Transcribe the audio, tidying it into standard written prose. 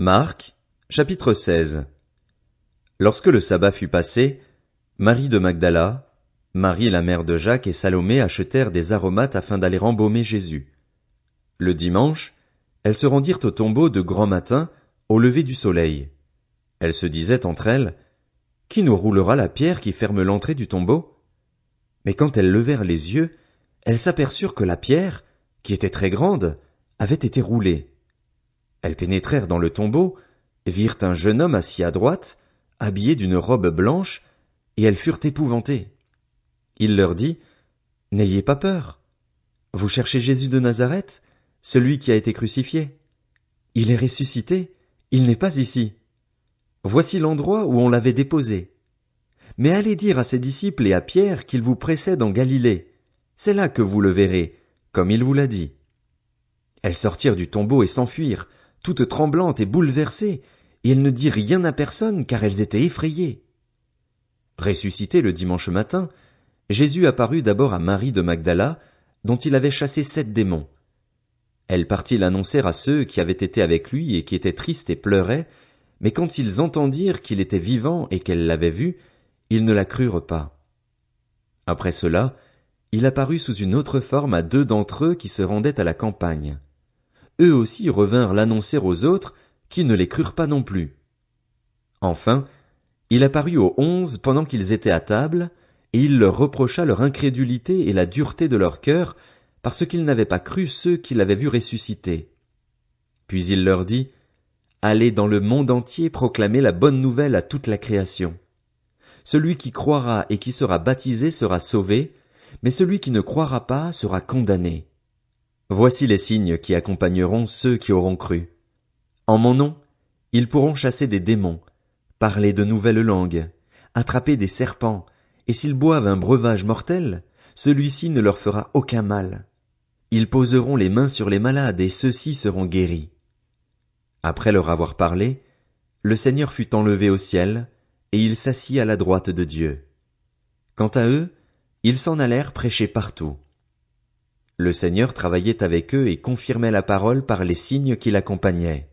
Marc, chapitre 16. Lorsque le sabbat fut passé, Marie de Magdala, Marie la mère de Jacques et Salomé achetèrent des aromates afin d'aller embaumer Jésus. Le dimanche, elles se rendirent au tombeau de grand matin, au lever du soleil. Elles se disaient entre elles, « Qui nous roulera la pierre qui ferme l'entrée du tombeau ?» Mais quand elles levèrent les yeux, elles s'aperçurent que la pierre, qui était très grande, avait été roulée. Elles pénétrèrent dans le tombeau, virent un jeune homme assis à droite, habillé d'une robe blanche, et elles furent épouvantées. Il leur dit, « N'ayez pas peur. Vous cherchez Jésus de Nazareth, celui qui a été crucifié. Il est ressuscité, il n'est pas ici. Voici l'endroit où on l'avait déposé. Mais allez dire à ses disciples et à Pierre qu'il vous précède en Galilée. C'est là que vous le verrez, comme il vous l'a dit. » Elles sortirent du tombeau et s'enfuirent, toutes tremblantes et bouleversées, et elles ne dirent rien à personne car elles étaient effrayées. Ressuscité le dimanche matin, Jésus apparut d'abord à Marie de Magdala, dont il avait chassé 7 démons. Elle partit l'annoncer à ceux qui avaient été avec lui et qui étaient tristes et pleuraient, mais quand ils entendirent qu'il était vivant et qu'elle l'avait vu, ils ne la crurent pas. Après cela, il apparut sous une autre forme à 2 d'entre eux qui se rendaient à la campagne. Eux aussi revinrent l'annoncer aux autres, qui ne les crurent pas non plus. Enfin, il apparut aux 11 pendant qu'ils étaient à table, et il leur reprocha leur incrédulité et la dureté de leur cœur, parce qu'ils n'avaient pas cru ceux qui l'avaient vu ressusciter. Puis il leur dit, « Allez dans le monde entier proclamer la bonne nouvelle à toute la création. Celui qui croira et qui sera baptisé sera sauvé, mais celui qui ne croira pas sera condamné. Voici les signes qui accompagneront ceux qui auront cru. En mon nom, ils pourront chasser des démons, parler de nouvelles langues, attraper des serpents, et s'ils boivent un breuvage mortel, celui-ci ne leur fera aucun mal. Ils poseront les mains sur les malades et ceux-ci seront guéris. » Après leur avoir parlé, le Seigneur fut enlevé au ciel, et il s'assit à la droite de Dieu. Quant à eux, ils s'en allèrent prêcher partout. Le Seigneur travaillait avec eux et confirmait la parole par les signes qui l'accompagnaient.